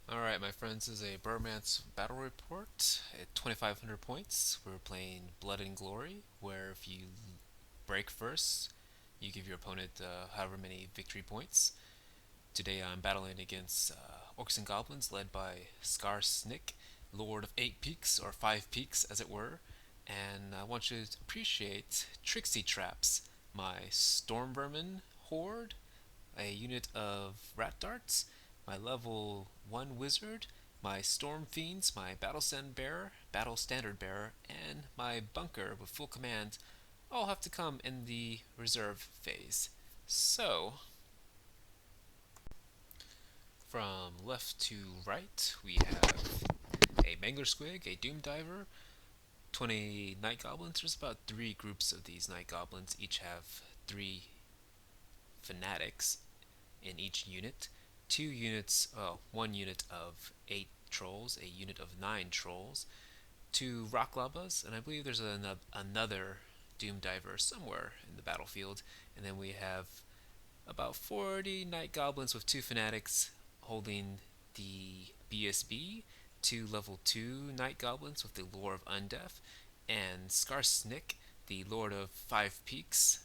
Alright, my friends, this is a Bromance battle report at 2,500 points. We're playing Blood and Glory, where if you break first, you give your opponent however many victory points. Today I'm battling against Orcs and Goblins, led by Scar Snick, Lord of 8 Peaks, or 5 Peaks as it were. And I want you to appreciate Trixie Traps, my Storm Vermin Horde, a unit of rat darts, my level 1 wizard, my storm fiends, my battle standard bearer, and my bunker with full command all have to come in the reserve phase. So, from left to right, we have a Mangler Squig, a Doom Diver, 20 Night Goblins. There's about 3 groups of these Night Goblins, each have 3 Fanatics in each unit, 2 units, 1 unit of 8 trolls, a unit of 9 trolls, 2 rock labas, and I believe there's another doom diver somewhere in the battlefield. And then we have about 40 night goblins with 2 fanatics holding the BSB, 2 level 2 night goblins with the lore of undeath, and Skarsnik, the lord of 5 peaks,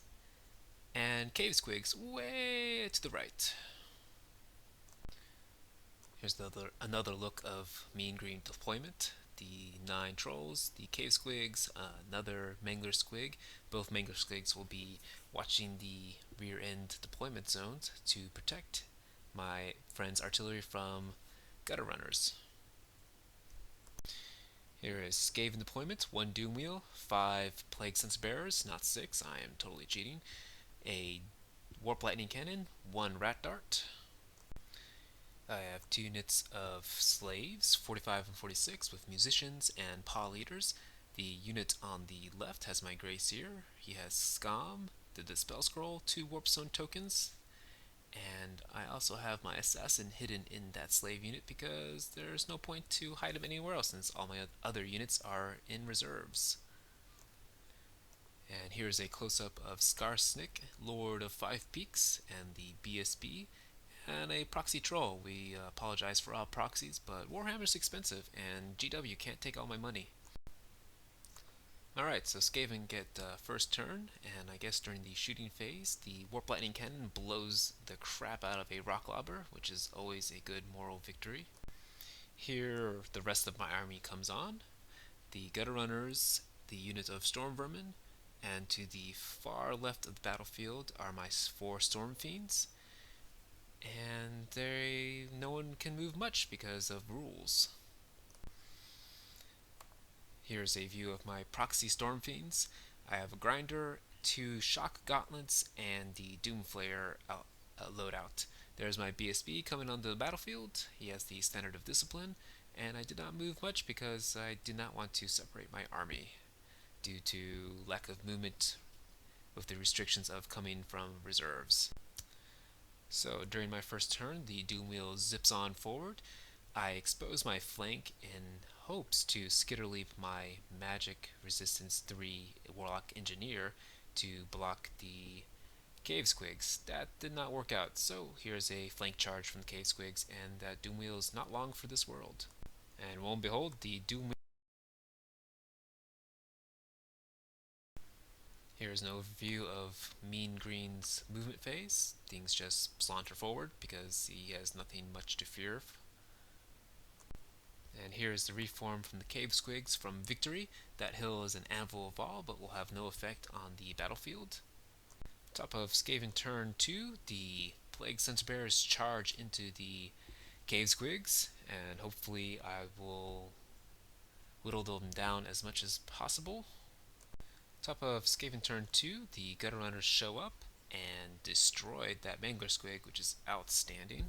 and cave squigs way to the right. Here's another look of Mean Green deployment. The 9 trolls, the cave squigs, another mangler squig. Both mangler squigs will be watching the rear end deployment zones to protect my friend's artillery from gutter runners. Here is Skaven deployment, 1 Doom Wheel, 5 Plague Sense Bearers, not 6, I am totally cheating, a Warp Lightning Cannon, 1 Rat Dart, I have 2 units of slaves, 45 and 46, with musicians and paw leaders. The unit on the left has my Grey Seer. He has Scum, the Dispel Scroll, 2 Warpstone tokens, and I also have my assassin hidden in that slave unit because there's no point to hide him anywhere else since all my other units are in reserves. And here's a close-up of Skarsnik, Lord of 5 Peaks, and the BSB, and a proxy troll. We apologize for all proxies, but Warhammer's expensive, and GW can't take all my money. Alright, so Skaven get first turn, and I guess during the shooting phase, the Warp Lightning Cannon blows the crap out of a Rock Lobber, which is always a good moral victory. Here, the rest of my army comes on. The Gutter Runners, the unit of Storm Vermin, and to the far left of the battlefield are my 4 Storm Fiends, and no one can move much because of rules. Here's a view of my proxy storm fiends. I have a grinder, 2 shock gauntlets, and the Doomflayer loadout. There's my BSB coming onto the battlefield. He has the standard of discipline, and I did not move much because I did not want to separate my army due to lack of movement with the restrictions of coming from reserves. So during my first turn, the Doom Wheel zips on forward. I expose my flank in hopes to skitterleap my magic resistance 3 Warlock Engineer to block the Cave Squigs. That did not work out, so here's a flank charge from the Cave Squigs, and that Doom Wheel is not long for this world. And lo and behold, the Doom Wheel. Here's an overview of Mean Green's movement phase. Things just saunter forward because he has nothing much to fear. And here is the reform from the Cave Squigs from Victory. That hill is an Anvil of All, but will have no effect on the battlefield. Top of Skaven turn 2, the Plague Sense Bearers charge into the Cave Squigs, and hopefully I will whittle them down as much as possible. Top of Skaven turn 2, the Gutter Runners show up and destroyed that Mangler Squig, which is outstanding.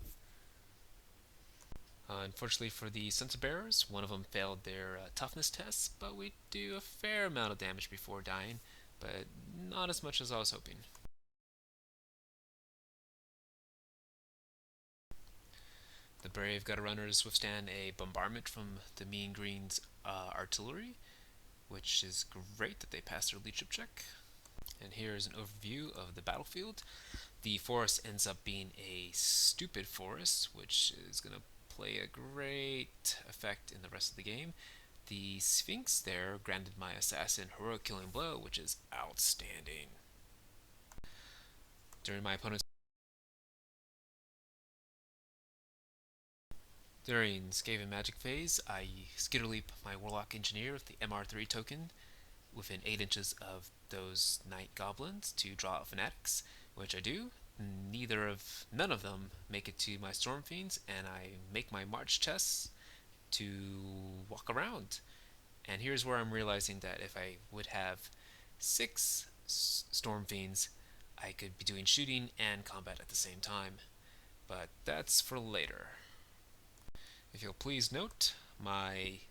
Unfortunately for the Sense Bearers, one of them failed their toughness tests, but we do a fair amount of damage before dying, but not as much as I was hoping. The brave Gutter Runners withstand a bombardment from the Mean Green's artillery, which is great that they passed their leadership check. And here's an overview of the battlefield. The forest ends up being a stupid forest, which is going to play a great effect in the rest of the game. The Sphinx there granted my assassin heroic killing blow, which is outstanding. During my opponent's During Skaven magic phase, I skitterleap my Warlock Engineer with the MR3 token within 8 inches of those Night Goblins to draw out Fanatics, which I do. None of them make it to my Storm Fiends, and I make my March chests to walk around. And here's where I'm realizing that if I would have 6 Storm Fiends, I could be doing shooting and combat at the same time. But that's for later. If you'll please note, my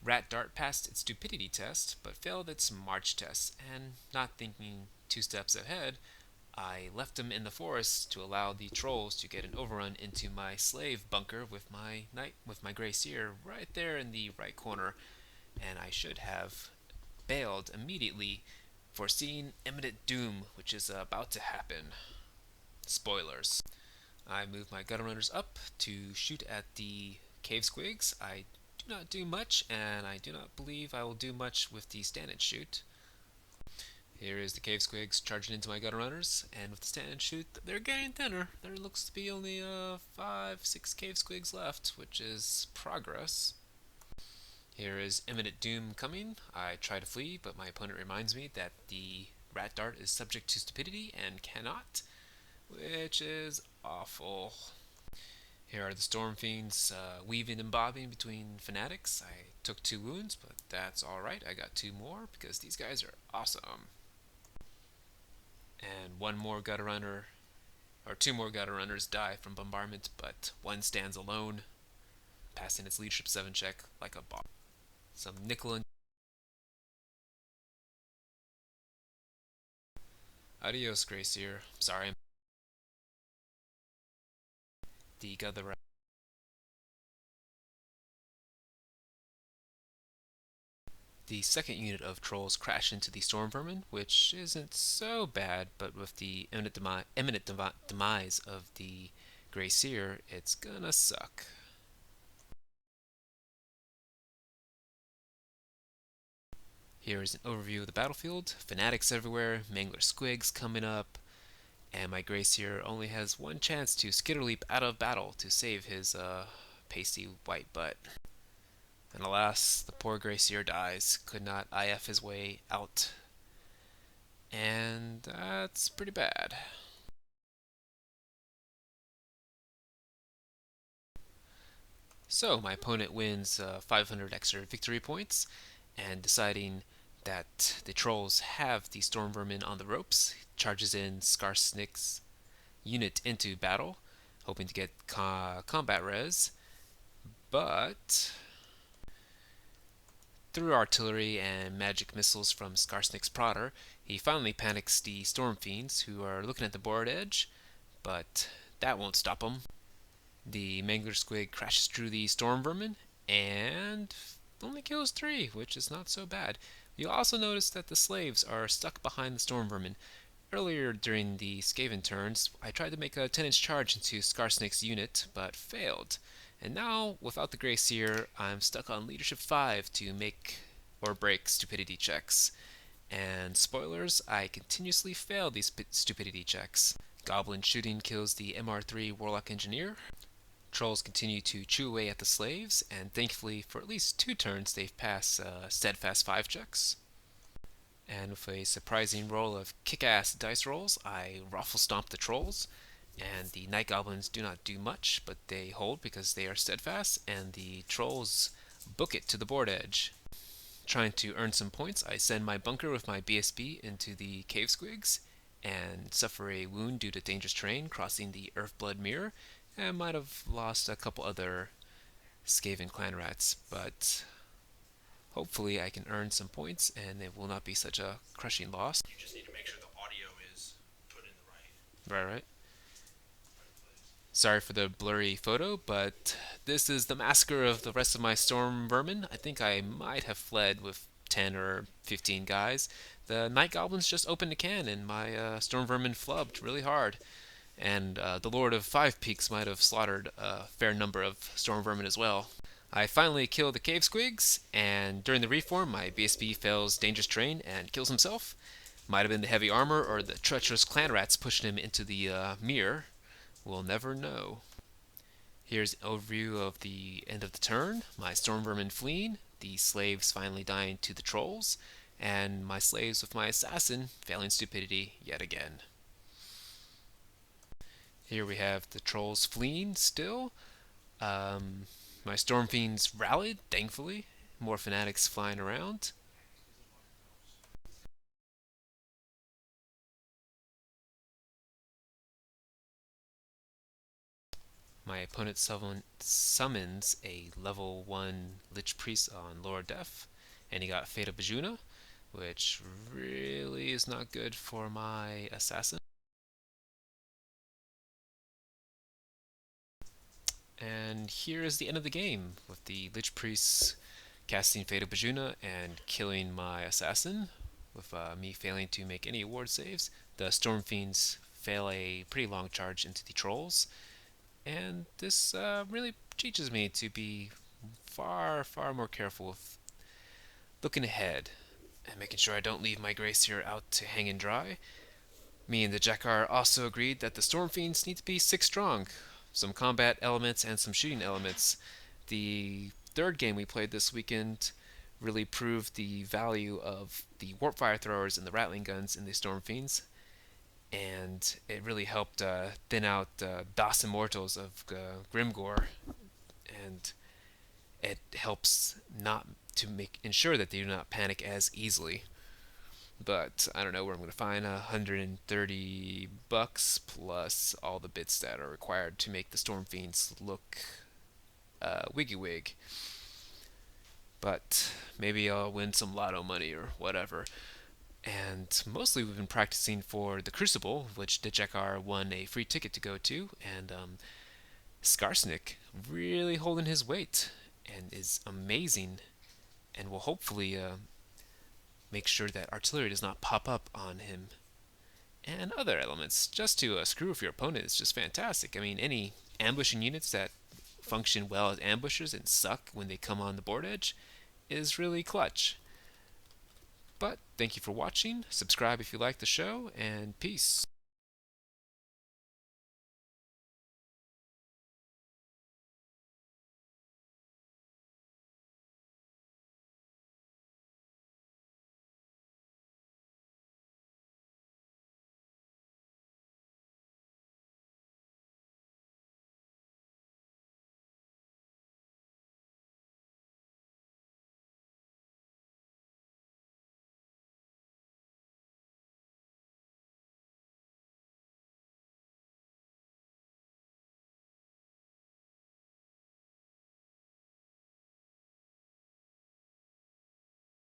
Rat Dart passed its stupidity test, but failed its march test, and not thinking 2 steps ahead, I left him in the forest to allow the trolls to get an overrun into my slave bunker with my Grey Seer right there in the right corner, and I should have bailed immediately, foreseeing imminent doom, which is about to happen. Spoilers. I move my gutter runners up to shoot at the cave squigs. I do not do much, and I do not believe I will do much with the stand and shoot. Here is the cave squigs charging into my gutter runners, and with the stand and shoot, they're getting thinner. There looks to be only 5, 6 cave squigs left, which is progress. Here is imminent doom coming. I try to flee, but my opponent reminds me that the rat dart is subject to stupidity and cannot, which is awful. Here are the Storm Fiends weaving and bobbing between fanatics. I took 2 wounds, but that's alright. I got 2 more because these guys are awesome. And 2 more gutter runners die from bombardment, but 1 stands alone, passing its leadership 7 check like a boss. Some nickel and adios, Grey Seer. Sorry. The second unit of trolls crash into the storm vermin, which isn't so bad, but with the imminent demise of the Grey Seer, it's gonna suck. Here is an overview of the battlefield. Fanatics everywhere, Mangler Squigs coming up, and my Grey Seer only has 1 chance to skitterleap out of battle to save his pasty white butt. And alas, the poor Grey Seer dies, could not IF his way out, and that's pretty bad. So my opponent wins 500 extra victory points, and deciding that the trolls have the storm vermin on the ropes, charges in Skarsnik's unit into battle, hoping to get combat res, but through artillery and magic missiles from Skarsnik's prodder, he finally panics the storm fiends, who are looking at the board edge, but that won't stop them. The Mangler Squig crashes through the storm vermin and only kills 3, which is not so bad. You'll also notice that the slaves are stuck behind the storm vermin. Earlier during the Skaven turns, I tried to make a 10-inch charge into Skarsnik's unit, but failed. And now, without the Grey Seer, I'm stuck on Leadership 5 to make or break stupidity checks. And spoilers, I continuously fail these stupidity checks. Goblin shooting kills the MR3 Warlock Engineer. Trolls continue to chew away at the slaves, and thankfully for at least 2 turns they've passed steadfast 5 checks. And with a surprising roll of kick-ass dice rolls, I ruffle stomp the trolls, and the night goblins do not do much, but they hold because they are steadfast, and the trolls book it to the board edge. Trying to earn some points, I send my bunker with my BSB into the cave squigs, and suffer a wound due to dangerous terrain crossing the Earthblood Mirror, and might have lost a couple other Skaven clan rats, but hopefully I can earn some points and it will not be such a crushing loss. You just need to make sure the audio is put in the right. Right. Sorry for the blurry photo, but this is the massacre of the rest of my storm vermin. I think I might have fled with 10 or 15 guys. The night goblins just opened a can and my storm vermin flubbed really hard. and the Lord of Five Peaks might have slaughtered a fair number of storm vermin as well. I finally kill the cave squigs, and during the reform, my BSB fails dangerous terrain and kills himself. Might have been the heavy armor or the treacherous clan rats pushing him into the mirror. We'll never know. Here's an overview of the end of the turn. My storm vermin fleeing, the slaves finally dying to the trolls, and my slaves with my assassin failing stupidity yet again. Here we have the trolls fleeing still. Um, my storm fiends rallied, thankfully. More fanatics flying around. My opponent summons a level 1 Lich Priest on Lower Def, and he got Fate of Bajuna, which really is not good for my assassin. And here is the end of the game, with the Lich Priest casting Fate of Bajuna and killing my assassin, with me failing to make any ward saves. The Storm Fiends fail a pretty long charge into the Trolls, and this really teaches me to be far, far more careful with looking ahead and making sure I don't leave my Gracier out to hang and dry. Me and the Jakar also agreed that the Storm Fiends need to be 6 strong, some combat elements and some shooting elements. The third game we played this weekend really proved the value of the warp fire throwers and the rattling guns in the Storm Fiends, and it really helped thin out DOS Immortals of Grimgore, and it helps not to make ensure that they do not panic as easily. But I don't know where I'm going to find $130 plus all the bits that are required to make the Storm Fiends look wiggy wig. But maybe I'll win some lotto money or whatever. And mostly we've been practicing for the Crucible, which Dijakar won a free ticket to go to, and Skarsnik really holding his weight and is amazing, and will hopefully make sure that artillery does not pop up on him. And other elements, just to screw with your opponent is just fantastic. I mean, any ambushing units that function well as ambushers and suck when they come on the board edge is really clutch. But thank you for watching, subscribe if you like the show, and peace.